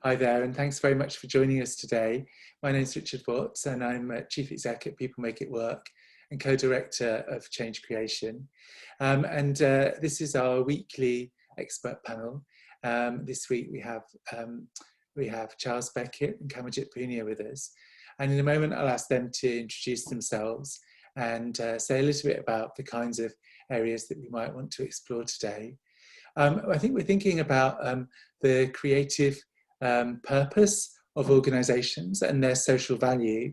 Hi there, and thanks very much for joining us today. My name is Richard Watts, and I'm Chief Exec at People Make It Work and Co-Director of Change Creation. This is our weekly expert panel. This week we have Charles Beckett and Kamaljit Poonia with us. And in a moment, I'll ask them to introduce themselves and say a little bit about the kinds of areas that we might want to explore today. I think we're thinking about the creative purpose of organisations and their social value,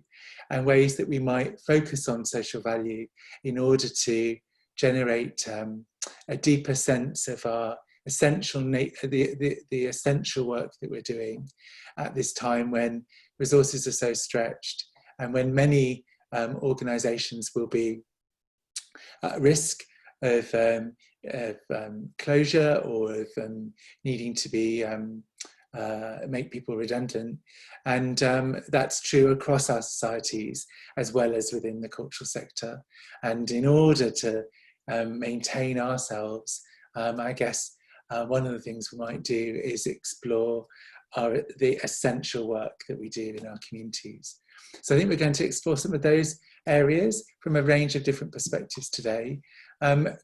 and ways that we might focus on social value in order to generate a deeper sense of our essential the essential work that we're doing at this time when resources are so stretched and when many organisations will be at risk of closure or of needing to be make people redundant, and that's true across our societies as well as within the cultural sector. And in order to maintain ourselves, I guess one of the things we might do is explore the essential work that we do in our communities. So I think we're going to explore some of those areas from a range of different perspectives today.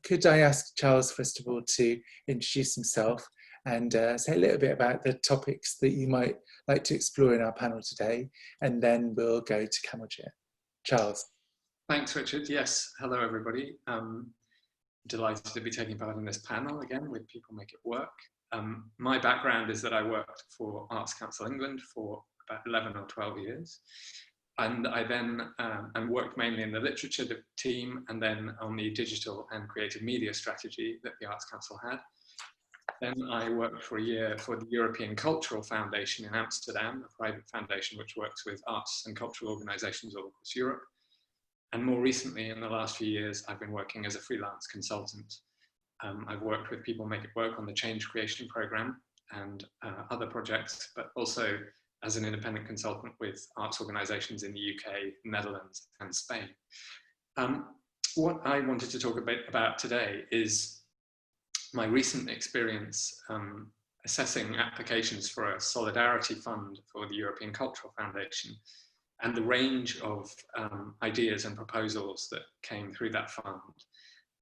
Could I ask Charles, first of all, to introduce himself and say a little bit about the topics that you might like to explore in our panel today, and then we'll go to Kamaljit. Charles. Thanks, Richard. Yes, hello everybody. Delighted to be taking part in this panel again with People Make It Work. My background is that I worked for Arts Council England for about 11 or 12 years. And I then worked mainly in the literature team and then on the digital and creative media strategy that the Arts Council had. Then I worked for a year for the European Cultural Foundation in Amsterdam, a private foundation which works with arts and cultural organisations all across Europe. And more recently, in the last few years, I've been working as a freelance consultant. I've worked with People Make It Work on the Change Creation Programme and other projects, but also as an independent consultant with arts organisations in the UK, Netherlands and Spain. What I wanted to talk a bit about today is my recent experience assessing applications for a solidarity fund for the European Cultural Foundation and the range of ideas and proposals that came through that fund,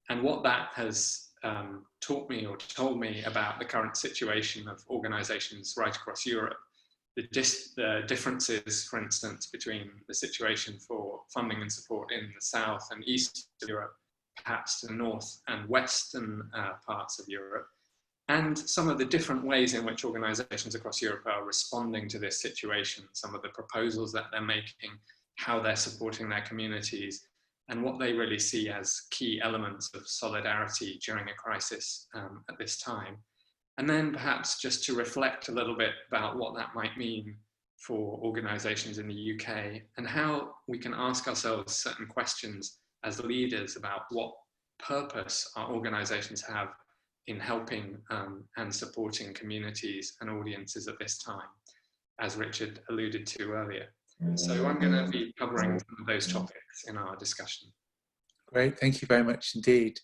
and what that has taught me or told me about the current situation of organisations right across Europe. The differences, for instance, between the situation for funding and support in the south and east of Europe, perhaps to the north and western parts of Europe, and some of the different ways in which organisations across Europe are responding to this situation, some of the proposals that they're making, how they're supporting their communities, and what they really see as key elements of solidarity during a crisis at this time. And then perhaps just to reflect a little bit about what that might mean for organisations in the UK and how we can ask ourselves certain questions as leaders about what purpose our organisations have in helping and supporting communities and audiences at this time, as Richard alluded to earlier. So I'm going to be covering some of those topics in our discussion. Great, thank you very much indeed.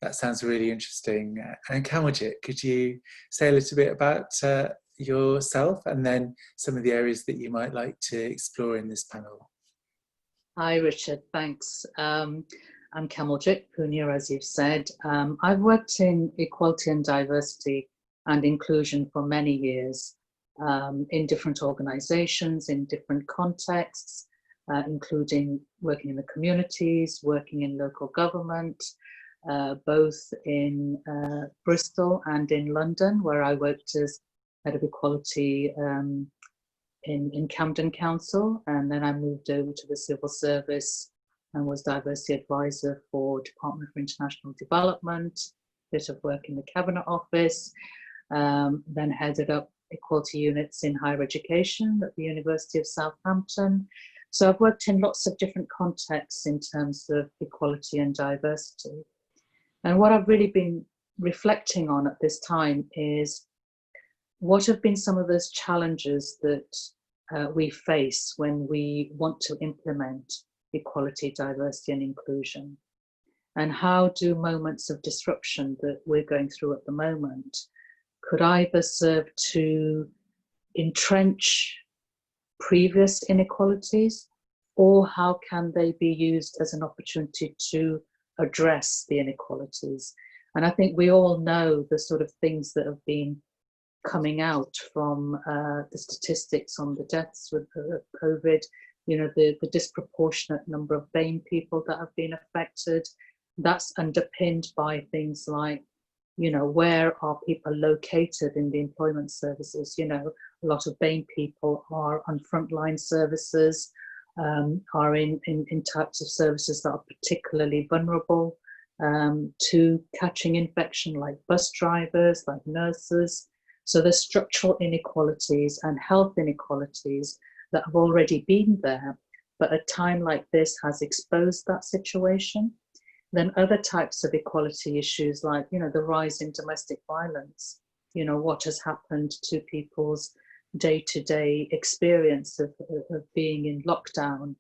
That sounds really interesting. And Kamaljit, could you say a little bit about yourself and then some of the areas that you might like to explore in this panel? Hi, Richard, thanks. I'm Kamaljit Poonia, as you've said. I've worked in equality and diversity and inclusion for many years in different organisations, in different contexts, including working in the communities, working in local government, both in Bristol and in London, where I worked as head of equality in Camden Council, and then I moved over to the civil service and was diversity advisor for Department for International Development, bit of work in the Cabinet Office, then headed up equality units in higher education at the University of Southampton. So I've worked in lots of different contexts in terms of equality and diversity. And what I've really been reflecting on at this time is what have been some of those challenges that we face when we want to implement equality, diversity and inclusion? And how do moments of disruption that we're going through at the moment could either serve to entrench previous inequalities, or how can they be used as an opportunity to address the inequalities? And I think we all know the sort of things that have been coming out from the statistics on the deaths with COVID, you know, the disproportionate number of BAME people that have been affected. That's underpinned by things like, you know, where are people located in the employment services? You know, a lot of BAME people are on frontline services, are in types of services that are particularly vulnerable to catching infection, like bus drivers, like nurses. So there's structural inequalities and health inequalities that have already been there, but a time like this has exposed that situation. Then other types of equality issues, like, you know, the rise in domestic violence, you know, what has happened to people's day-to-day experience of being in lockdown.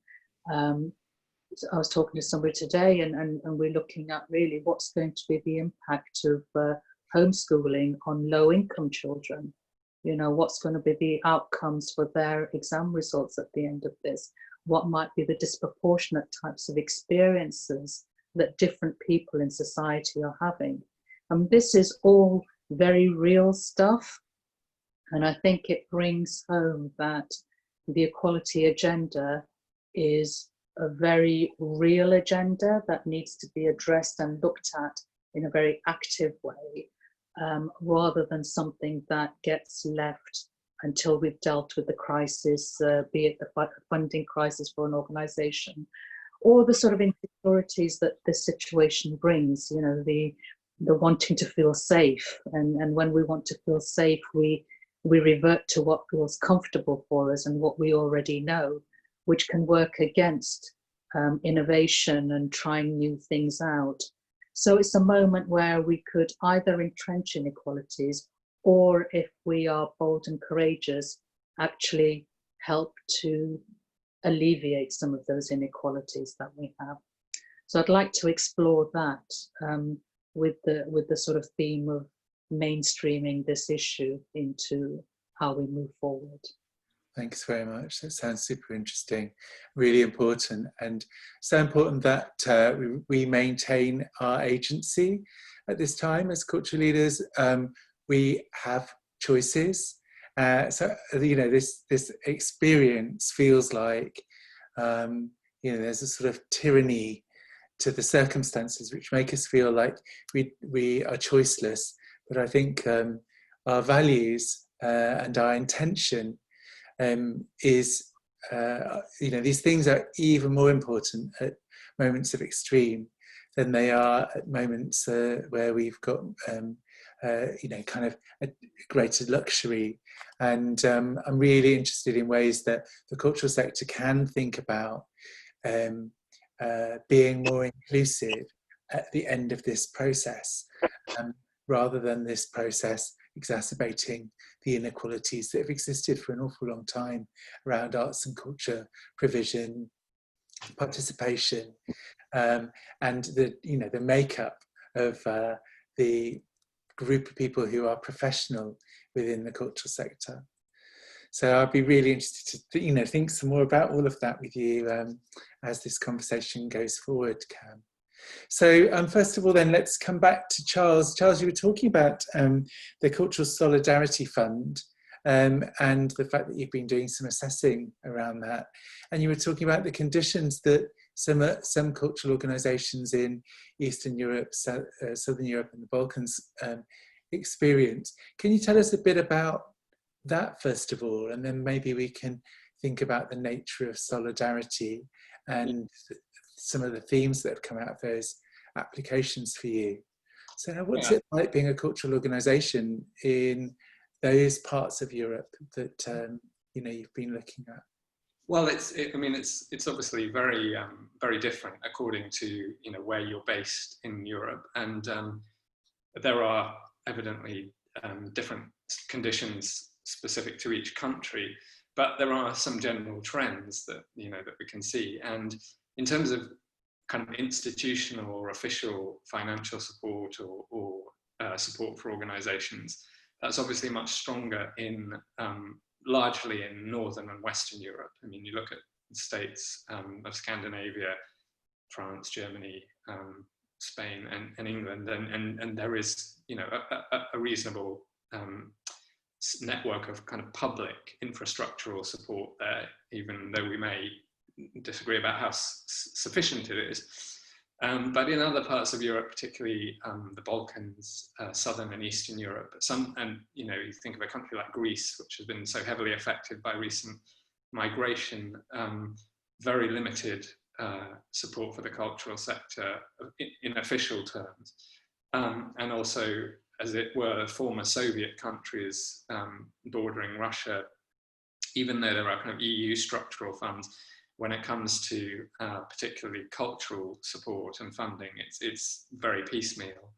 I was talking to somebody today, and we're looking at really what's going to be the impact of homeschooling on low-income children. You know, what's going to be the outcomes for their exam results at the end of this? What might be the disproportionate types of experiences that different people in society are having? And this is all very real stuff. And I think it brings home that the equality agenda is a very real agenda that needs to be addressed and looked at in a very active way, rather than something that gets left until we've dealt with the crisis, be it the funding crisis for an organisation, or the sort of insecurities that this situation brings, you know, the wanting to feel safe. And when we want to feel safe, we revert to what feels comfortable for us and what we already know, which can work against innovation and trying new things out. So it's a moment where we could either entrench inequalities, or if we are bold and courageous, actually help to alleviate some of those inequalities that we have. So I'd like to explore that with the sort of theme of mainstreaming this issue into how we move forward. Thanks very much. That sounds super interesting, really important, and so important that we maintain our agency at this time as cultural leaders. We have choices. So, you know, this experience feels like, you know, there's a sort of tyranny to the circumstances which make us feel like we are choiceless. But I think our values and our intention is, you know, these things are even more important at moments of extreme than they are at moments where we've got, you know, kind of a greater luxury. And I'm really interested in ways that the cultural sector can think about being more inclusive at the end of this process, rather than this process exacerbating the inequalities that have existed for an awful long time around arts and culture provision, participation, and the, you know, the makeup of the group of people who are professional within the cultural sector. So I'd be really interested to, you know, think some more about all of that with you as this conversation goes forward, Cam. So first of all, then, let's come back to Charles. Charles, you were talking about the Cultural Solidarity Fund and the fact that you've been doing some assessing around that. And you were talking about the conditions that some cultural organisations in Eastern Europe, Southern Europe and the Balkans experience. Can you tell us a bit about that, first of all, and then maybe we can think about the nature of solidarity and some of the themes that have come out of those applications for you. So what's it like being a cultural organisation in those parts of Europe that you know, you've been looking at? Well, I mean, it's obviously very very different according to, you know, where you're based in Europe, and there are evidently different conditions specific to each country, but there are some general trends that, you know, that we can see. And in terms of kind of institutional or official financial support or support for organisations, that's obviously much stronger in largely in Northern and Western Europe. I mean, you look at the states of Scandinavia, France, Germany, Spain, and England, and there is, you know, a reasonable network of kind of public infrastructural support there, even though we may disagree about how sufficient it is. But in other parts of Europe, particularly the Balkans, Southern and Eastern Europe, and you know, you think of a country like Greece, which has been so heavily affected by recent migration, very limited support for the cultural sector in official terms, and also, as it were, former Soviet countries bordering Russia, even though there are kind of EU structural funds, when it comes to particularly cultural support and funding, it's very piecemeal.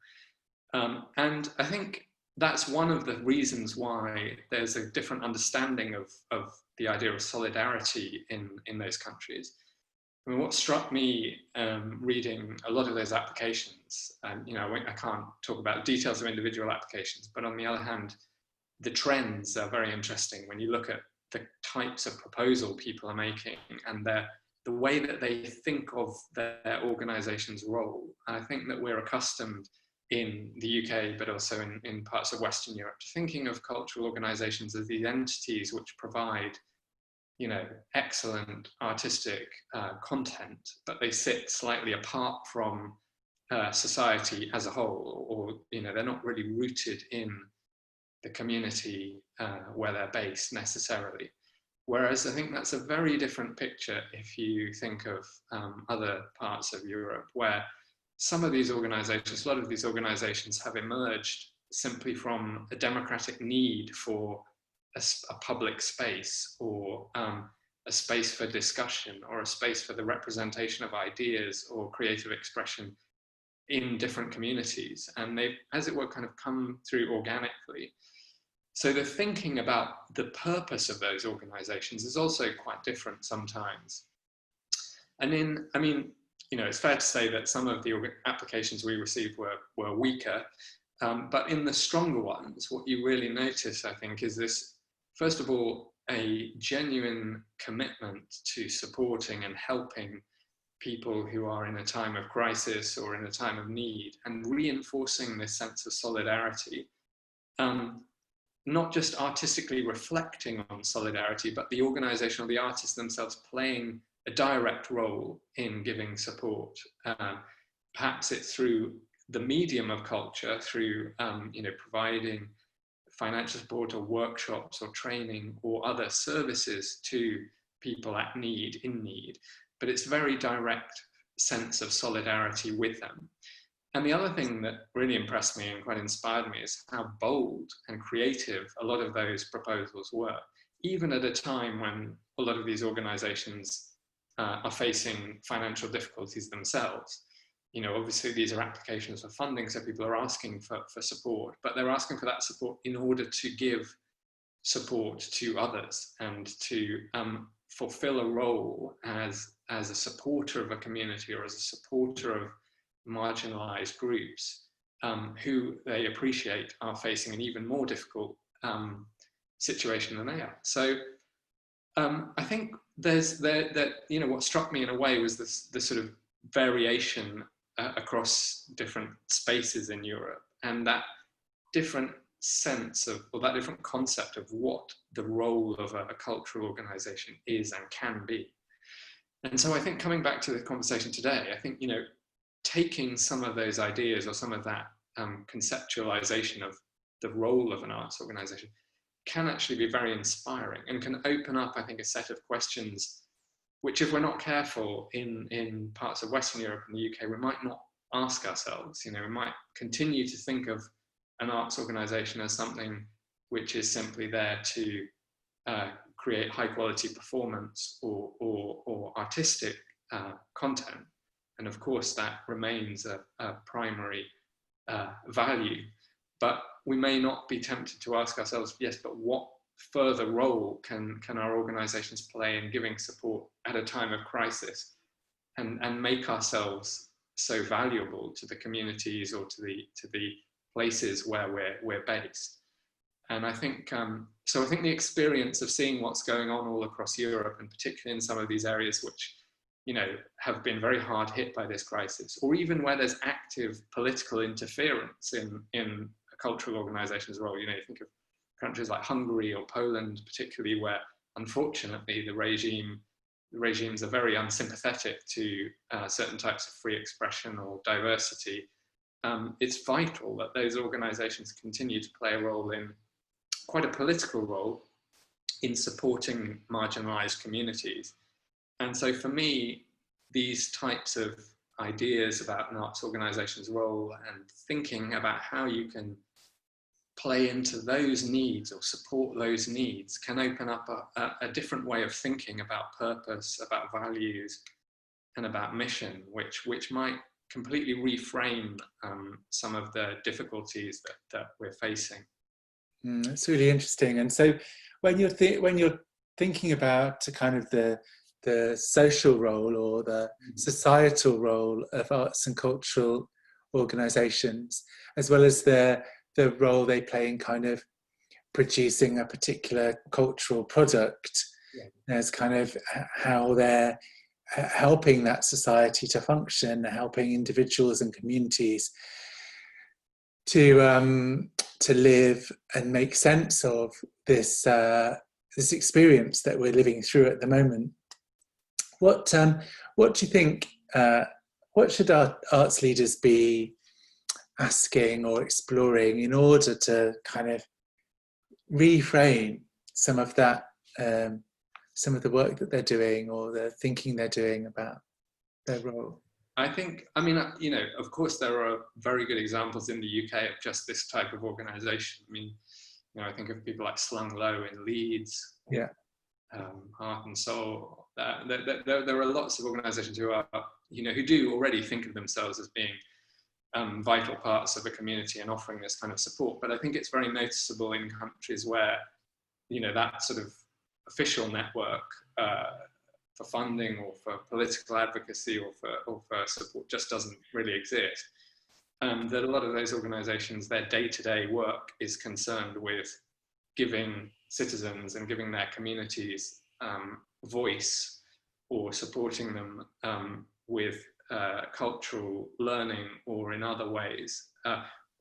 And I think that's one of the reasons why there's a different understanding of the idea of solidarity in those countries. I mean, what struck me reading a lot of those applications, and you know, I can't talk about details of individual applications, but on the other hand, the trends are very interesting when you look at the types of proposal people are making and the way that they think of their organization's role. I think that we're accustomed in the UK, but also in parts of Western Europe, to thinking of cultural organizations as these entities which provide, you know, excellent artistic content, but they sit slightly apart from society as a whole, or you know, they're not really rooted in the community where they're based necessarily. Whereas I think that's a very different picture if you think of other parts of Europe, where some of these organizations, a lot of these organizations have emerged simply from a democratic need for a public space, or a space for discussion, or a space for the representation of ideas or creative expression in different communities. And they've, as it were, kind of come through organically. So the thinking about the purpose of those organizations is also quite different sometimes. And I mean, you know, it's fair to say that some of the applications we received were weaker, but in the stronger ones, what you really notice, I think, is this, first of all, a genuine commitment to supporting and helping people who are in a time of crisis or in a time of need, and reinforcing this sense of solidarity. Not just artistically reflecting on solidarity, but the organization or the artists themselves playing a direct role in giving support. Perhaps it's through the medium of culture, through you know, providing financial support or workshops or training or other services to people at need, in need, but it's very direct sense of solidarity with them. And the other thing that really impressed me and quite inspired me is how bold and creative a lot of those proposals were, even at a time when a lot of these organizations are facing financial difficulties themselves. You know, obviously these are applications for funding, so people are asking for support, but they're asking for that support in order to give support to others and to fulfill a role as a supporter of a community, or as a supporter of marginalized groups who they appreciate are facing an even more difficult situation than they are. So I think there's you know, what struck me in a way was this sort of variation across different spaces in Europe, and that different sense of, or that different concept of what the role of a cultural organization is and can be. And so I think, coming back to the conversation today, I think, you know, taking some of those ideas or some of that conceptualization of the role of an arts organization can actually be very inspiring, and can open up, I think, a set of questions which, if we're not careful in parts of Western Europe and the UK, we might not ask ourselves. You know, we might continue to think of an arts organization as something which is simply there to create high quality performance or artistic content. And of course, that remains a primary value. But we may not be tempted to ask ourselves, yes, but what further role can our organizations play in giving support at a time of crisis, and make ourselves so valuable to the communities or to the places where we're based? And I think, so I think the experience of seeing what's going on all across Europe, and particularly in some of these areas which, you know, have been very hard hit by this crisis, or even where there's active political interference in a cultural organization's role. You know, you think of countries like Hungary or Poland, particularly, where unfortunately the regimes are very unsympathetic to certain types of free expression or diversity. It's vital that those organizations continue to play a role, in quite a political role, in supporting marginalized communities. And so for me, these types of ideas about an arts organization's role and thinking about how you can play into those needs or support those needs can open up a different way of thinking about purpose, about values, and about mission, which might completely reframe some of the difficulties that we're facing. It's really interesting. And so when you're thinking about kind of the social role or the societal role of arts and cultural organizations, as well as the role they play in kind of producing a particular cultural product, as kind of how they're helping that society to function, helping individuals and communities to live and make sense of this this experience that we're living through at the moment. What do you think? What should our arts leaders be asking or exploring in order to kind of reframe some of that, some of the work that they're doing or the thinking they're doing about their role? I think, I mean, you know, of course, there are very good examples in the UK of just this type of organisation. I mean, you know, I think of people like Slung Low in Leeds, Heart and Soul. There are lots of organisations who are, you know, who do already think of themselves as being vital parts of a community and offering this kind of support. But I think it's very noticeable in countries where, you know, that sort of official network for funding or for political advocacy or for support just doesn't really exist. That a lot of those organisations, their day-to-day work is concerned with giving citizens and giving their communities voice, or supporting them with cultural learning or in other ways,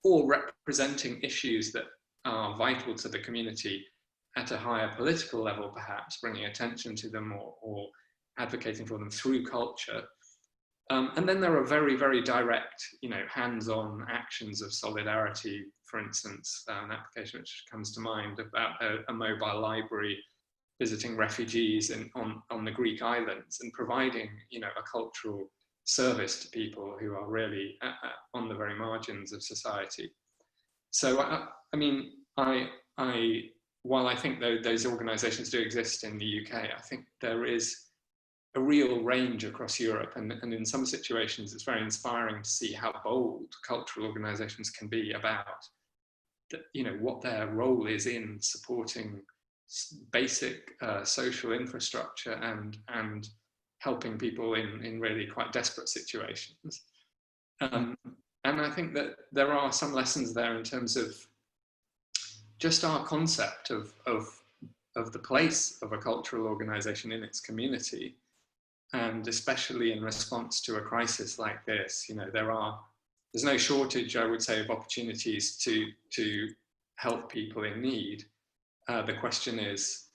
or representing issues that are vital to the community at a higher political level, perhaps bringing attention to them or advocating for them through culture. And then there are very, very direct, you know, hands-on actions of solidarity. For instance, an application which comes to mind about a mobile library visiting refugees on the Greek islands and providing, you know, a cultural service to people who are really on the very margins of society. So, I mean, while I think those organisations do exist in the UK, I think there is a real range across Europe, and in some situations it's very inspiring to see how bold cultural organisations can be about, you know, what their role is in supporting basic social infrastructure and helping people in really quite desperate situations. And I think that there are some lessons there in terms of just our concept of the place of a cultural organisation in its community. And especially in response to a crisis like this, you know, there's no shortage, I would say, of opportunities to help people in need. The question is,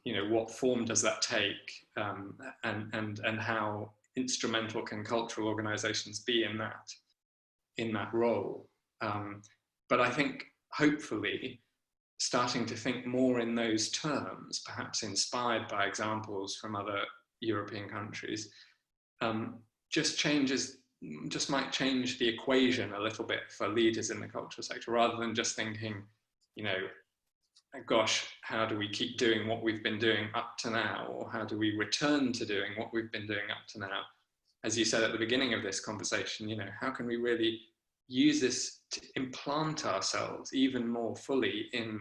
you know, what form does that take, and how instrumental can cultural organisations be in that role? But I think hopefully starting to think more in those terms, perhaps inspired by examples from other European countries, just might change the equation a little bit for leaders in the cultural sector, rather than just thinking, you know, gosh, how do we keep doing what we've been doing up to now, or how do we return to doing what we've been doing up to now? As you said at the beginning of this conversation, you know, how can we really use this to implant ourselves even more fully in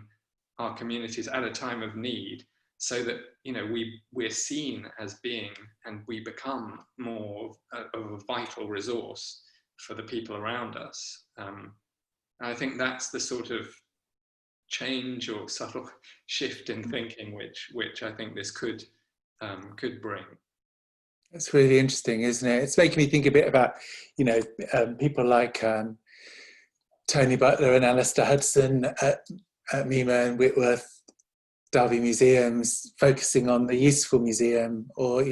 our communities at a time of need, so that, you know, we're seen as being, and we become more of a vital resource for the people around us. And I think that's the sort of change or subtle shift in thinking, which I think this could bring. It's really interesting, isn't it? It's making me think a bit about, people like Tony Butler and Alistair Hudson at Mima and Whitworth Derby museums, focusing on the useful museum, or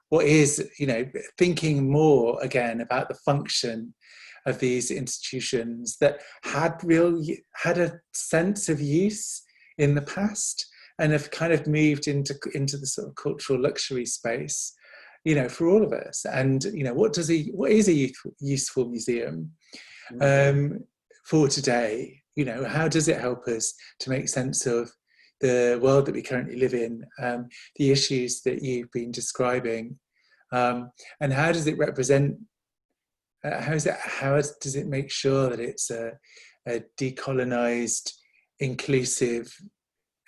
what is, thinking more again about the function of these institutions that had a sense of use in the past and have kind of moved into the sort of cultural luxury space, for all of us. And what is a useful museum for today? How does it help us to make sense of the world that we currently live in, the issues that you've been describing, and how does it represent? How does it make sure that it's a decolonized, inclusive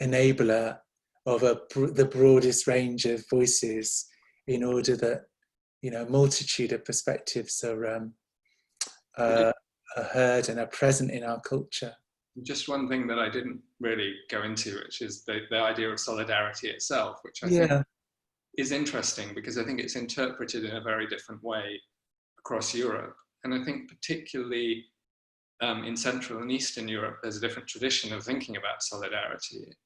enabler of the broadest range of voices, in order that a multitude of perspectives are heard and are present in our culture? Just one thing that I didn't really go into, which is the idea of solidarity itself, which I think is interesting, because I think it's interpreted in a very different way across Europe. And I think particularly in Central and Eastern Europe, there's a different tradition of thinking about solidarity.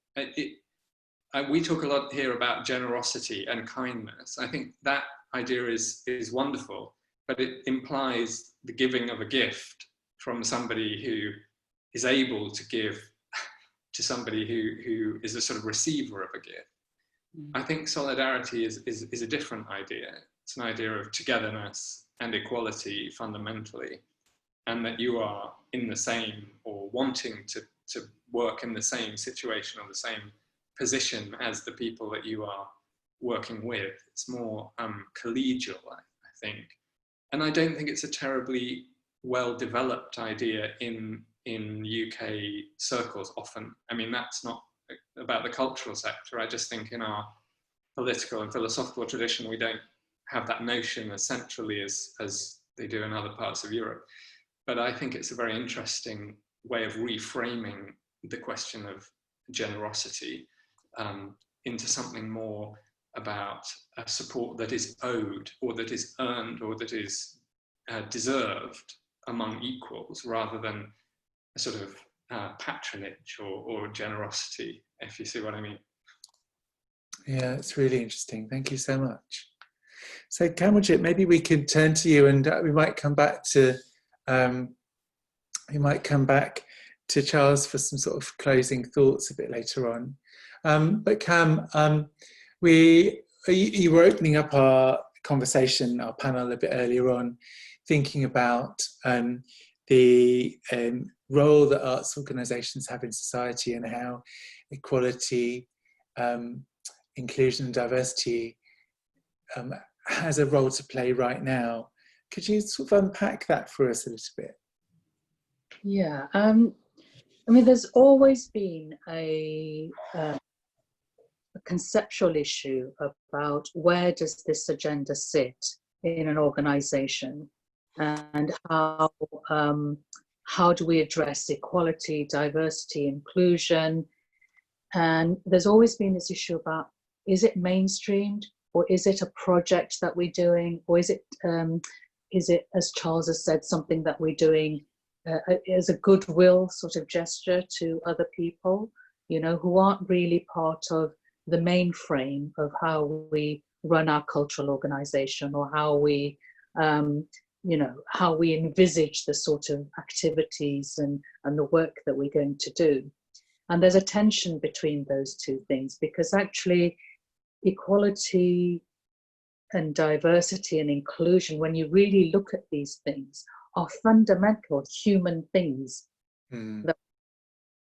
We talk a lot here about generosity and kindness. I think that idea is wonderful, but it implies the giving of a gift from somebody who is able to give to somebody who is a sort of receiver of a gift. I think solidarity is a different idea. It's an idea of togetherness and equality fundamentally, and that you are in the same, or wanting to work in the same situation or the same position as the people that you are working with. It's more collegial, I think. And I don't think it's a terribly well-developed idea in UK circles often. I mean, that's not about the cultural sector. I just think in our political and philosophical tradition, we don't have that notion as centrally as they do in other parts of Europe. But I think it's a very interesting way of reframing the question of generosity into something more about support that is owed, or that is earned, or that is deserved among equals, rather than a sort of patronage or generosity, if you see what I mean. Yeah, it's really interesting. Thank you so much. So Kamaljit, maybe we could turn to you, and we might come back to Charles for some sort of closing thoughts a bit later on. But Cam, you were opening up our conversation, our panel, a bit earlier on, thinking about the role that arts organisations have in society, and how equality, inclusion and diversity has a role to play right now. Could you sort of unpack that for us a little bit? Yeah, I mean, there's always been a conceptual issue about where does this agenda sit in an organisation, and how do we address equality, diversity, inclusion. And there's always been this issue about, is it mainstreamed, or is it a project that we're doing, or is it, as Charles has said, something that we're doing as a goodwill sort of gesture to other people, who aren't really part of the mainframe of how we run our cultural organisation, or how we, how we envisage the sort of activities and the work that we're going to do. And there's a tension between those two things, because actually equality and diversity and inclusion, when you really look at these things, are fundamental human things that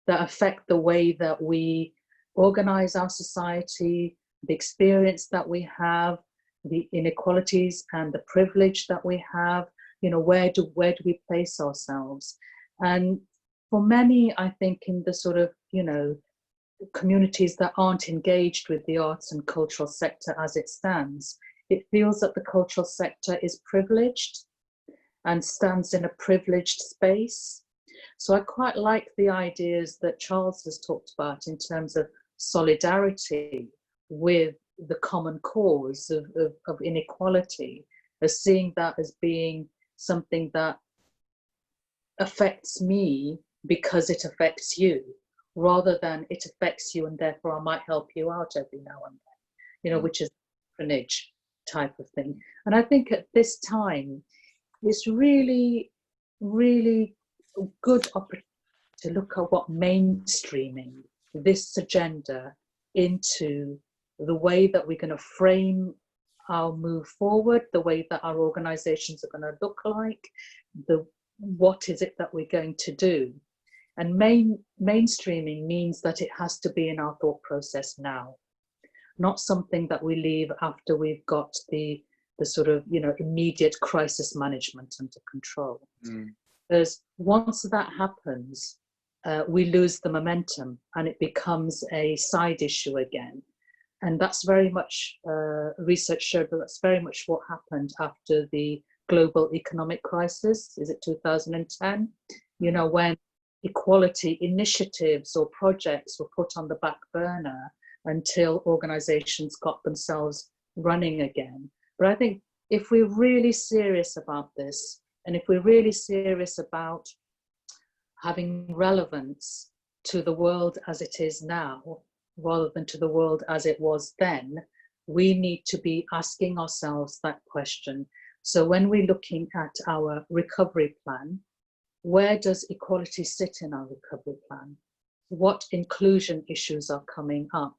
affect the way that we organize our society, the experience that we have, the inequalities and the privilege that we have. Where do we place ourselves? And for many, I think, in the sort of, communities that aren't engaged with the arts and cultural sector as it stands, it feels that the cultural sector is privileged and stands in a privileged space. So I quite like the ideas that Charles has talked about in terms of solidarity with the common cause of inequality, as seeing that as being something that affects me because it affects you, rather than it affects you and therefore I might help you out every now and then, which is patronage type of thing. And I think at this time, it's really, really a good opportunity to look at what mainstreaming this agenda into the way that we're going to frame our move forward, the way that our organizations are going to look like, what is it that we're going to do. And mainstreaming means that it has to be in our thought process now, not something that we leave after we've got the sort of immediate crisis management under control. Because once that happens, we lose the momentum and it becomes a side issue again. And that's very much, research showed that that's very much what happened after the global economic crisis. Is it 2010? When equality initiatives or projects were put on the back burner until organizations got themselves running again. But I think if we're really serious about this, and if we're really serious about having relevance to the world as it is now, rather than to the world as it was then, we need to be asking ourselves that question. So when we're looking at our recovery plan, where does equality sit in our recovery plan? What inclusion issues are coming up?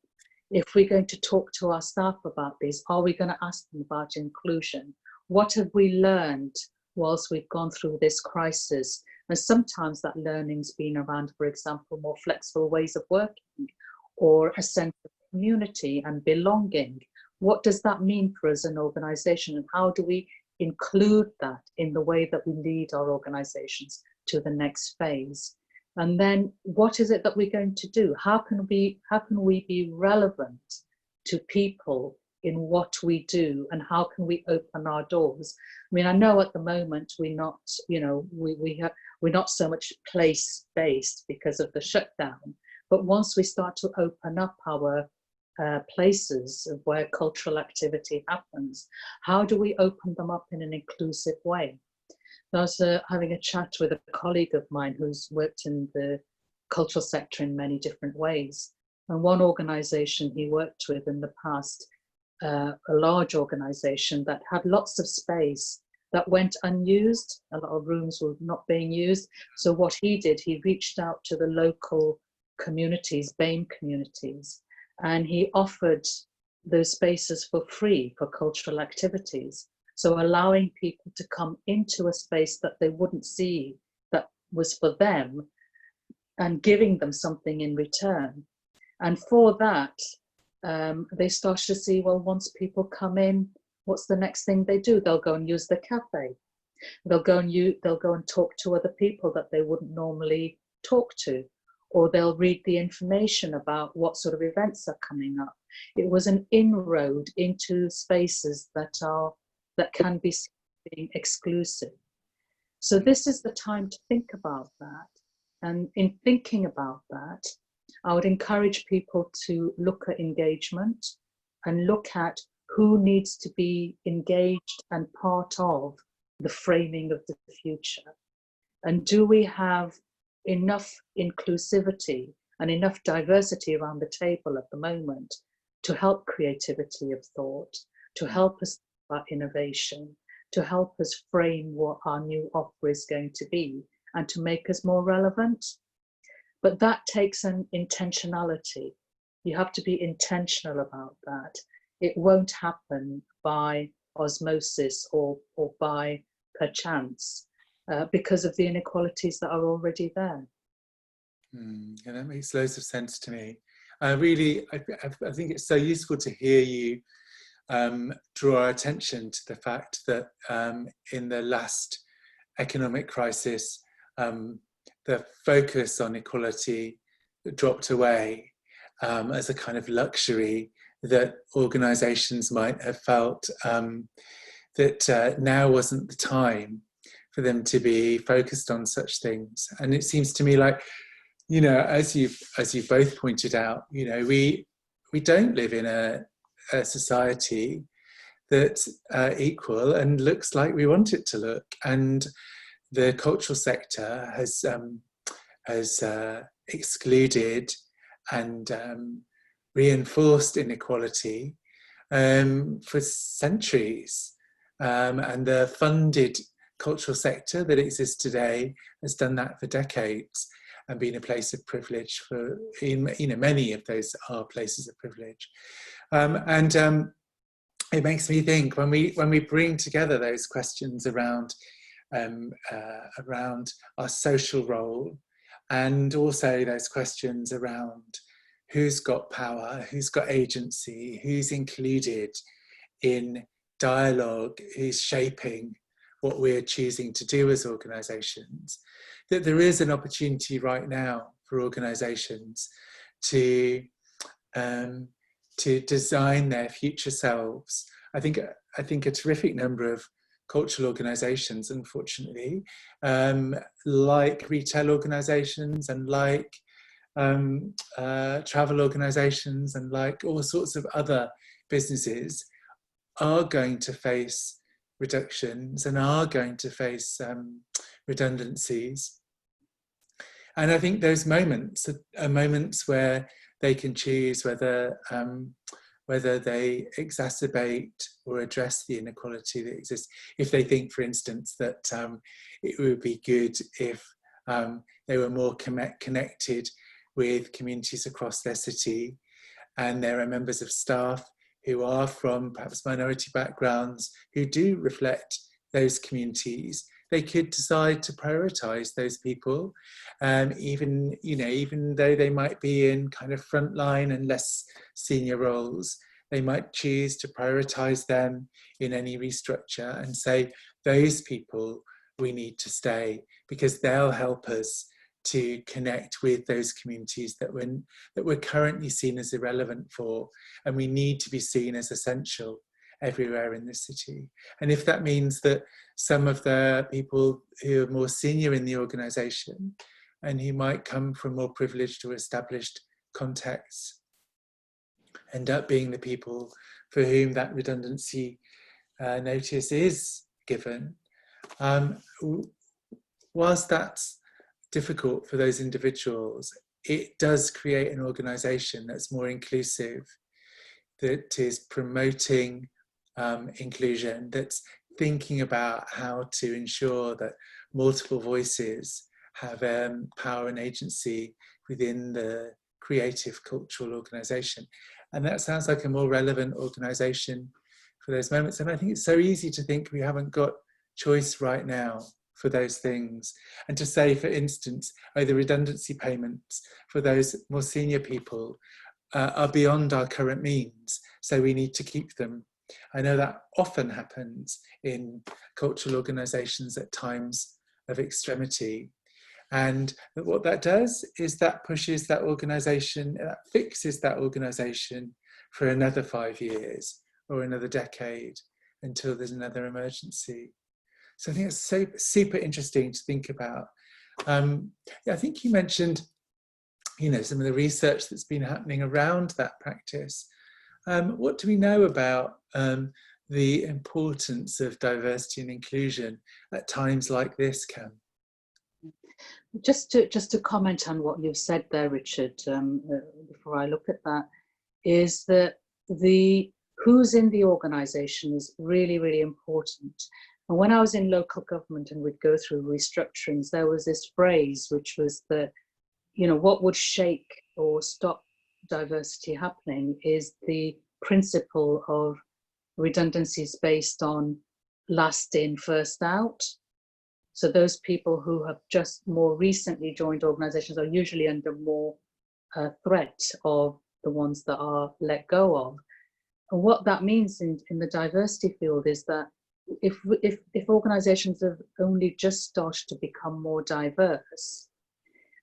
If we're going to talk to our staff about these, are we going to ask them about inclusion? What have we learned whilst we've gone through this crisis? And sometimes that learning's been around, for example, more flexible ways of working, or a sense of community and belonging. What does that mean for us as an organization, and how do we include that in the way that we lead our organizations to the next phase? And then what is it that we're going to do? How can we be relevant to people in what we do, and how can we open our doors? I mean, I know at the moment we're not, we're not so much place-based because of the shutdown, but once we start to open up our places of where cultural activity happens, how do we open them up in an inclusive way? I was having a chat with a colleague of mine who's worked in the cultural sector in many different ways. And one organization he worked with in the past, a large organization that had lots of space that went unused. A lot of rooms were not being used. So what he did, he reached out to the local communities, BAME communities, and he offered those spaces for free for cultural activities. So allowing people to come into a space that they wouldn't see that was for them, and giving them something in return. And for that, they started to see, well, once people come in, what's the next thing they do? They'll go and use the cafe. They'll go and talk to other people that they wouldn't normally talk to, or they'll read the information about what sort of events are coming up. It was an inroad into spaces that can be being exclusive. So this is the time to think about that. And in thinking about that, I would encourage people to look at engagement and look at who needs to be engaged and part of the framing of the future. And do we have enough inclusivity and enough diversity around the table at the moment to help creativity of thought, to help us about innovation, to help us frame what our new offer is going to be, and to make us more relevant? But that takes an intentionality. You have to be intentional about that. It won't happen by osmosis or by perchance, because of the inequalities that are already there. And that makes loads of sense to me. I think it's so useful to hear you draw our attention to the fact that in the last economic crisis, the focus on equality dropped away as a kind of luxury that organisations might have felt that now wasn't the time for them to be focused on such things. And it seems to me like, you know, as you've both pointed out, you know, we don't live in a society that's equal and looks like we want it to look. And the cultural sector has excluded and reinforced inequality for centuries. And the funded cultural sector that exists today has done that for decades and been a place of privilege for, you know, many of those are places of privilege. It makes me think when we bring together those questions around our social role, and also those questions around who's got power, who's got agency, who's included in dialogue, who's shaping what we're choosing to do as organisations, that there is an opportunity right now for organisations to design their future selves. I think a terrific number of cultural organisations, unfortunately, like retail organisations and like travel organisations and like all sorts of other businesses, are going to face reductions and are going to face redundancies. And I think those moments are moments where they can choose whether they exacerbate or address the inequality that exists. If they think, for instance, that it would be good if they were more connected with communities across their city, and there are members of staff who are from perhaps minority backgrounds who do reflect those communities, they could decide to prioritise those people, even though they might be in kind of frontline and less senior roles. They might choose to prioritise them in any restructure and say, those people we need to stay because they'll help us to connect with those communities that we're currently seen as irrelevant for, and we need to be seen as essential everywhere in the city. And if that means that some of the people who are more senior in the organisation and who might come from more privileged or established contexts end up being the people for whom that redundancy notice is given, whilst that's difficult for those individuals, it does create an organisation that's more inclusive, that is promoting inclusion, that's thinking about how to ensure that multiple voices have power and agency within the creative cultural organisation. And that sounds like a more relevant organisation for those moments. And I think it's so easy to think we haven't got choice right now for those things, and to say, for instance, the redundancy payments for those more senior people are beyond our current means, so we need to keep them. I know that often happens in cultural organisations at times of extremity, and what that does is that pushes that organisation, that fixes that organisation for another 5 years or another decade until there's another emergency. So I think it's so super interesting to think about. I think you mentioned, some of the research that's been happening around that practice. What do we know about the importance of diversity and inclusion at times like this, Cam? Just to comment on what you've said there, Richard, before I look at that, is that who's in the organisation is really, really important. And when I was in local government and we'd go through restructurings, there was this phrase, which was that, what would shake or stop diversity happening is the principle of redundancies based on last in, first out. So those people who have just more recently joined organisations are usually under more threat of the ones that are let go of. And what that means in the diversity field is that if organisations have only just started to become more diverse,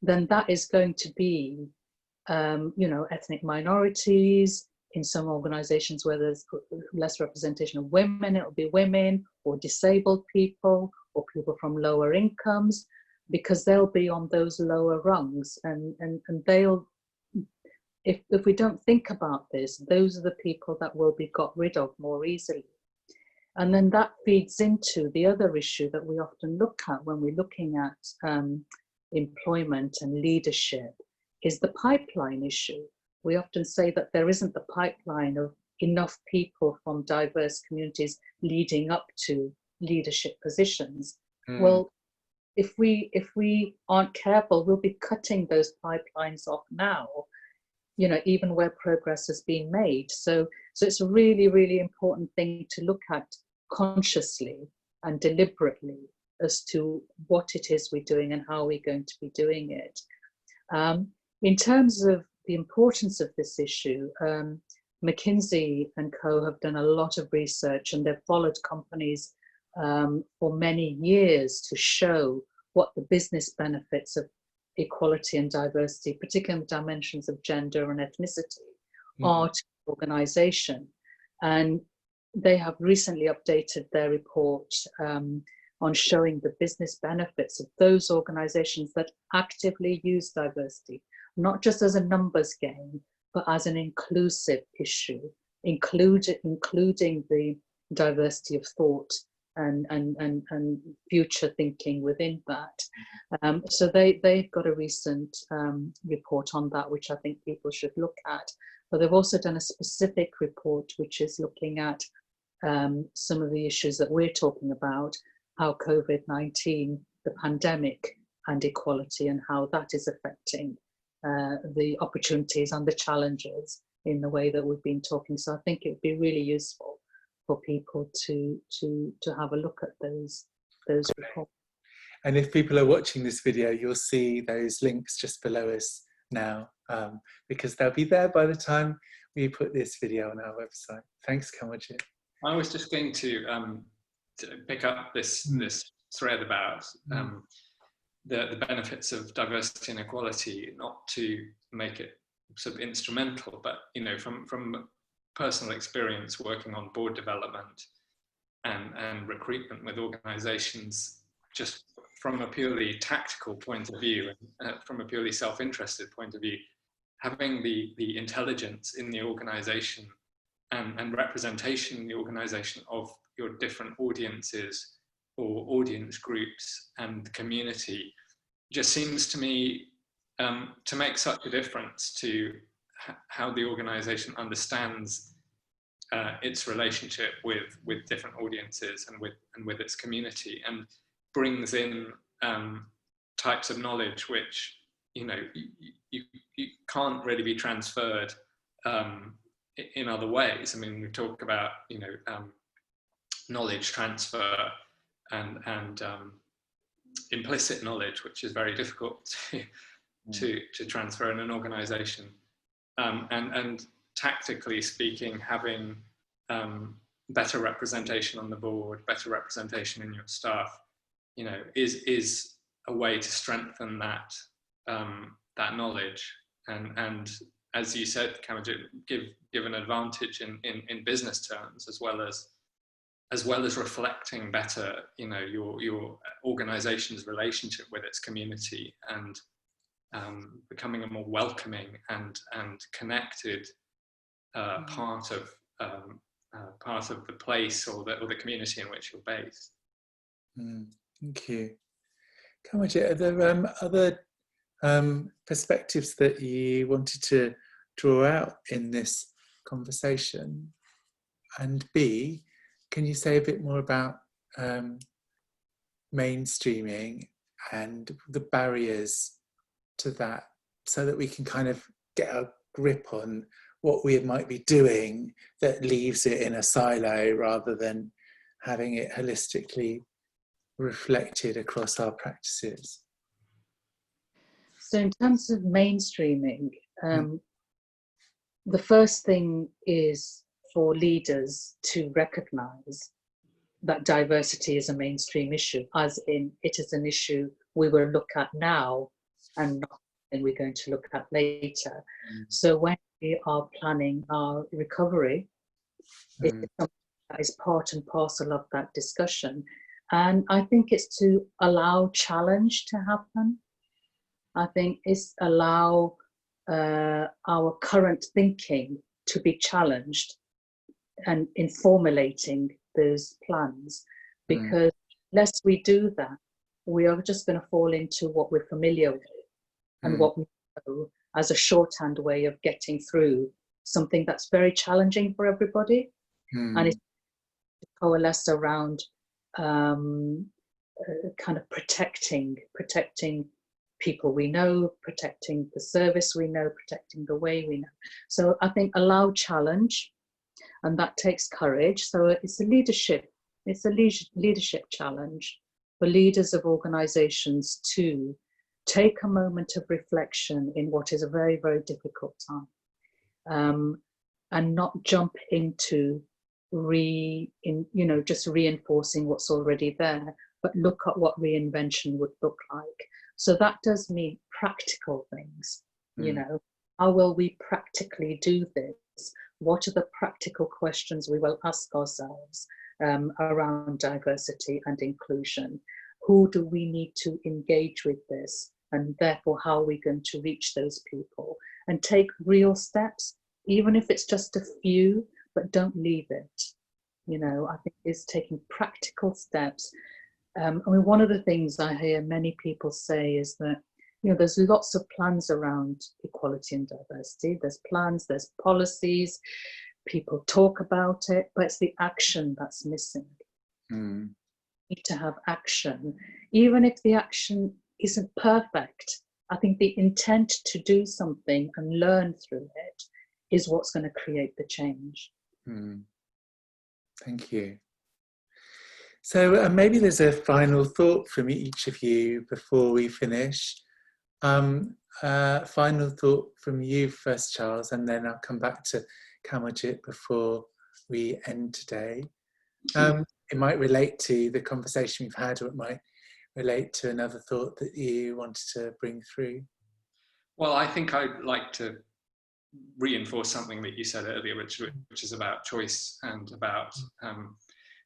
then that is going to be, ethnic minorities. In some organisations where there's less representation of women, it'll be women or disabled people or people from lower incomes, because they'll be on those lower rungs, and they'll, if we don't think about this, those are the people that will be got rid of more easily. And then that feeds into the other issue that we often look at when we're looking at employment and leadership, is the pipeline issue. We often say that there isn't the pipeline of enough people from diverse communities leading up to leadership positions. Well, if we aren't careful, we'll be cutting those pipelines off now, you know, even where progress has been made. So it's a really, really important thing to look at consciously and deliberately as to what it is we're doing and how we're going to be doing it. In terms of the importance of this issue, McKinsey and Co have done a lot of research, and they've followed companies for many years to show what the business benefits of equality and diversity, particularly in the dimensions of gender and ethnicity, are to the organisation. And they have recently updated their report on showing the business benefits of those organisations that actively use diversity, not just as a numbers game, but as an inclusive issue, including the diversity of thought and future thinking within that. So they've got a recent report on that, which I think people should look at. But they've also done a specific report which is looking at some of the issues that we're talking about, how COVID-19, the pandemic, and equality, and how that is affecting the opportunities and the challenges in the way that we've been talking. So I think it would be really useful for people to have a look at those reports. And if people are watching this video, you'll see those links just below us now, because they'll be there by the time we put this video on our website. Thanks, Kamaljit. I was just going to pick up this thread about the benefits of diversity and equality, not to make it sort of instrumental, but, you know, from personal experience working on board development and recruitment with organizations, just from a purely tactical point of view, and from a purely self-interested point of view, having the intelligence in the organization and representation in the organization of your different audiences or audience groups and community just seems to me to make such a difference to how the organization understands its relationship with different audiences and with its community, and brings in types of knowledge which, you know, you can't really be transferred in other ways. I mean, we talk about, you know, knowledge transfer and implicit knowledge, which is very difficult to transfer in an organization. And tactically speaking, having better representation on the board, better representation in your staff, you know, is a way to strengthen that that knowledge. And as you said, Kamaljit, give an advantage in business terms, as well as reflecting better, you know, your organization's relationship with its community, and becoming a more welcoming and connected part of the place or the community in which you're based. Thank you. Kamaljit, are there other perspectives that you wanted to draw out in this conversation? And B, can you say a bit more about mainstreaming and the barriers to that, so that we can kind of get a grip on what we might be doing that leaves it in a silo, rather than having it holistically reflected across our practices? So in terms of mainstreaming, the first thing is for leaders to recognise that diversity is a mainstream issue, as in it is an issue we will look at now and not something we're going to look at later. So when we are planning our recovery, it's something that is part and parcel of that discussion. And I think it's to allow challenge to happen. I think it's allow our current thinking to be challenged and in formulating those plans, because unless we do that, we are just going to fall into what we're familiar with and what we know as a shorthand way of getting through something that's very challenging for everybody. And it's to coalesce around kind of protecting people we know, protecting the service we know, protecting the way we know. So I think allow challenge, and that takes courage. So it's a leadership challenge for leaders of organizations to take a moment of reflection in what is a very, very difficult time, and not jump into just reinforcing what's already there, but look at what reinvention would look like. So that does mean practical things. How will we practically do this? What are the practical questions we will ask ourselves around diversity and inclusion? Who do we need to engage with this? And therefore, how are we going to reach those people? And take real steps, even if it's just a few, but don't leave it. I think it's taking practical steps. One of the things I hear many people say is that, there's lots of plans around equality and diversity. There's plans, there's policies, people talk about it, but it's the action that's missing. We need to have action. Even if the action isn't perfect, I think the intent to do something and learn through it is what's going to create the change. Thank you. So maybe there's a final thought from each of you before we finish. Final thought from you first, Charles, and then I'll come back to Kamaljit before we end today. It might relate to the conversation we've had, or it might relate to another thought that you wanted to bring through. Well, I think I'd like to reinforce something that you said earlier, Richard, which is about choice and about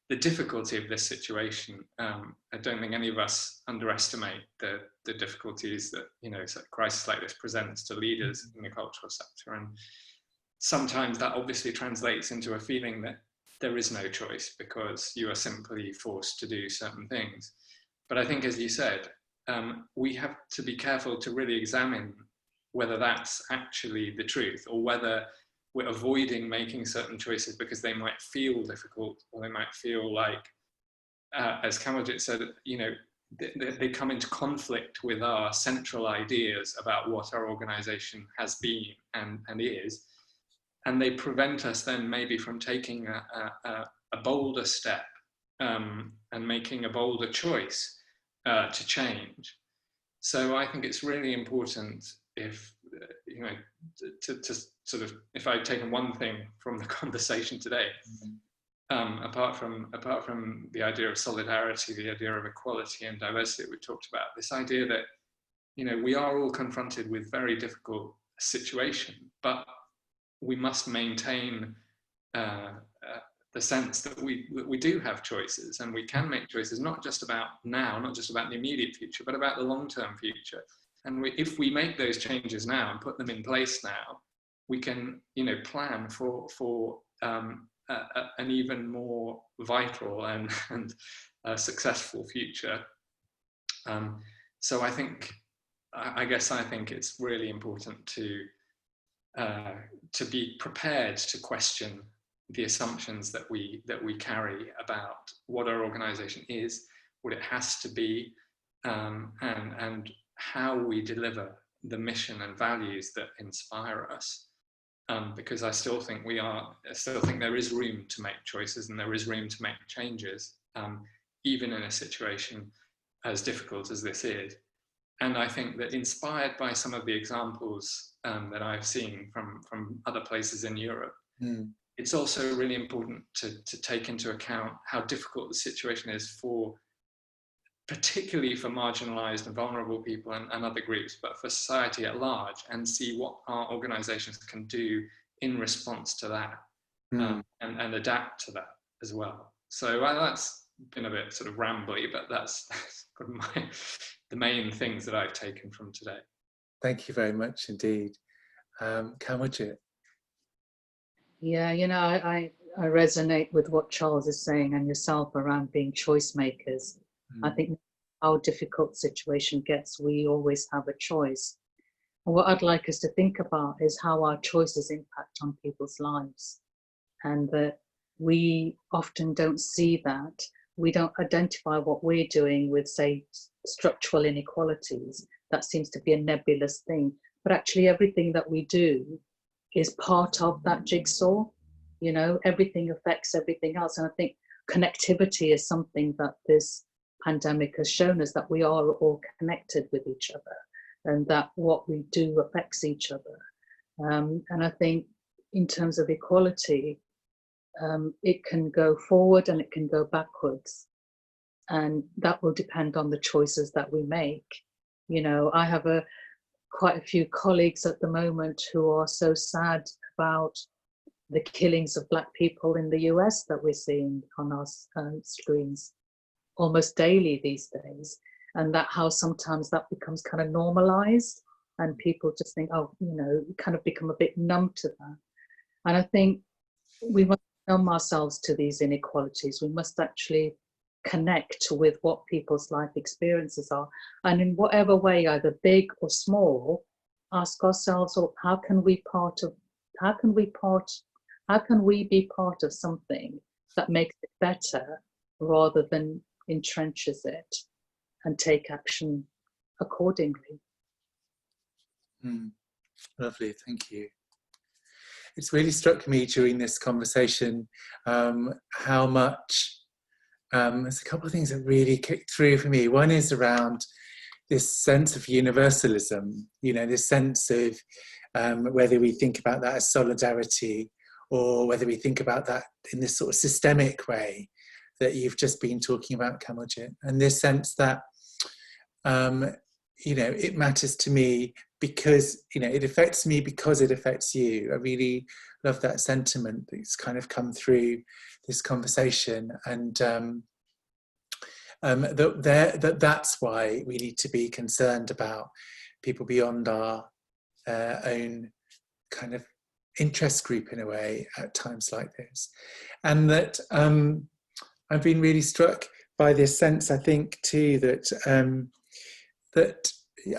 the difficulty of this situation. I don't think any of us underestimate the difficulties that a crisis like this presents to leaders in the cultural sector, and sometimes that obviously translates into a feeling that there is no choice because you are simply forced to do certain things. But I think, as you said, we have to be careful to really examine whether that's actually the truth, or whether we're avoiding making certain choices because they might feel difficult, or they might feel like, as Kamaljit said, they come into conflict with our central ideas about what our organization has been and is, and they prevent us then maybe from taking a bolder step and making a bolder choice to change. So I think it's really important, if to sort of, if I'd taken one thing from the conversation today, apart from the idea of solidarity, the idea of equality and diversity that we talked about, this idea that we are all confronted with very difficult situation, but we must maintain the sense that we do have choices, and we can make choices, not just about now, not just about the immediate future, but about the long-term future. And if we make those changes now and put them in place now, we can, plan for an even more vital and successful future. So I think it's really important to be prepared to question the assumptions that we carry about what our organization is, what it has to be, and how we deliver the mission and values that inspire us. Because I still think there is room to make choices, and there is room to make changes, even in a situation as difficult as this is. And I think that, inspired by some of the examples that I've seen from other places in Europe, it's also really important to take into account how difficult the situation is particularly for marginalized and vulnerable people and other groups, but for society at large, and see what our organizations can do in response to that, and adapt to that as well. So been a bit sort of rambly, but that's kind of the main things that I've taken from today. Thank you very much indeed. Kamaljit. Yeah, I resonate with what Charles is saying and yourself around being choice makers. I think how difficult situation gets, we always have a choice. And what I'd like us to think about is how our choices impact on people's lives, and that we often don't see that. We don't identify what we're doing with, say, structural inequalities. That seems to be a nebulous thing, but actually everything that we do is part of that jigsaw. Everything affects everything else. And I think connectivity is something that this pandemic has shown us, that we are all connected with each other, and that what we do affects each other. And I think in terms of equality, it can go forward and it can go backwards. And that will depend on the choices that we make. I have quite a few colleagues at the moment who are so sad about the killings of Black people in the US that we're seeing on our screens almost daily these days. And that how sometimes that becomes kind of normalized, and people just think, oh, kind of become a bit numb to that. And I think we must numb ourselves to these inequalities. We must actually connect with what people's life experiences are, and in whatever way, either big or small, ask ourselves, oh, how can we be part of something that makes it better rather than entrenches it, and take action accordingly. Lovely, thank you. It's really struck me during this conversation how much, there's a couple of things that really kicked through for me. One is around this sense of universalism, this sense of whether we think about that as solidarity, or whether we think about that in this sort of systemic way that you've just been talking about, Kamaljit, and this sense that it matters to me because it affects me because it affects you. I really love that sentiment that's kind of come through this conversation, and that's why we need to be concerned about people beyond our own kind of interest group in a way at times like this. And that I've been really struck by this sense, I think too, that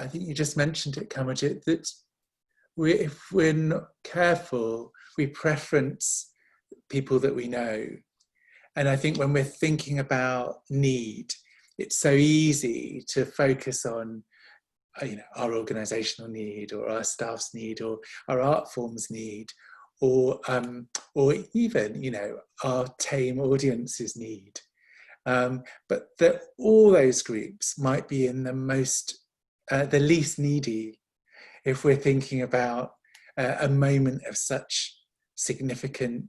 I think you just mentioned it, Kamaljit, that if we're not careful, we preference people that we know. And I think when we're thinking about need, it's so easy to focus on our organisational need, or our staff's need, or our art form's need, or even our tame audience's need. But that all those groups might be in the least needy if we're thinking about a moment of such significant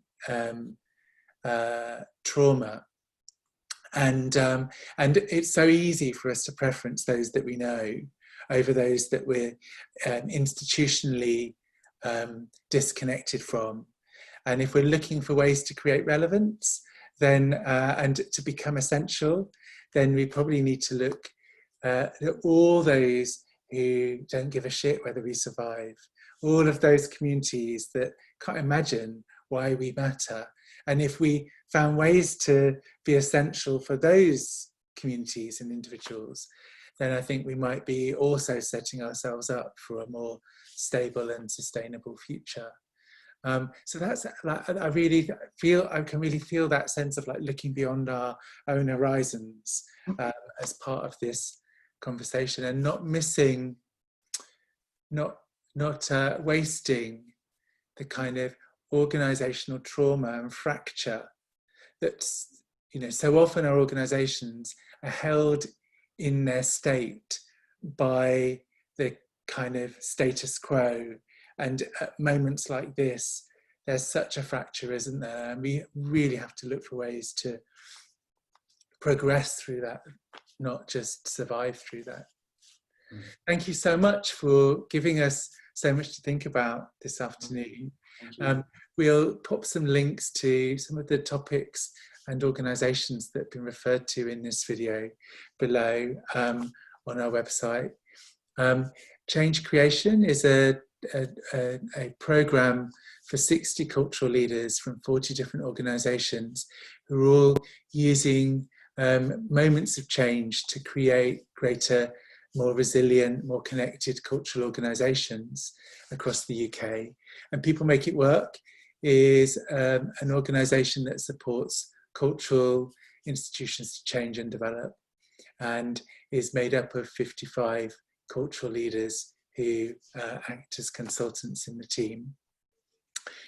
trauma. And it's so easy for us to preference those that we know over those that we're institutionally disconnected from. And if we're looking for ways to create relevance, then and to become essential, then we probably need to look at all those who don't give a shit whether we survive, all of those communities that can't imagine why we matter. And if we found ways to be essential for those communities and individuals, then I think we might be also setting ourselves up for a more stable and sustainable future. So that's, I can really feel that sense of like looking beyond our own horizons as part of this conversation, and not missing, not wasting the kind of organizational trauma and fracture that's, so often our organizations are held in their state by the kind of status quo. And at moments like this, there's such a fracture, isn't there? And we really have to look for ways to progress through that, not just survive through that. Thank you so much for giving us so much to think about this afternoon. We'll pop some links to some of the topics and organisations that have been referred to in this video below on our website. Change Creation is a programme for 60 cultural leaders from 40 different organisations who are all using moments of change to create greater, more resilient, more connected cultural organisations across the UK. And People Make It Work is an organisation that supports cultural institutions to change and develop, and is made up of 55 cultural leaders who act as consultants in the team.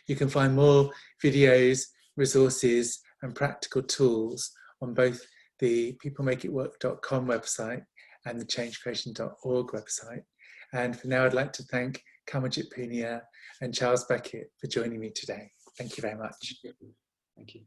You can find more videos, resources and practical tools on both the peoplemakeitwork.com website and the changecreation.org website. And for now, I'd like to thank Kamaljit, Poonia and Charles Beckett for joining me today. Thank you very much. Thank you.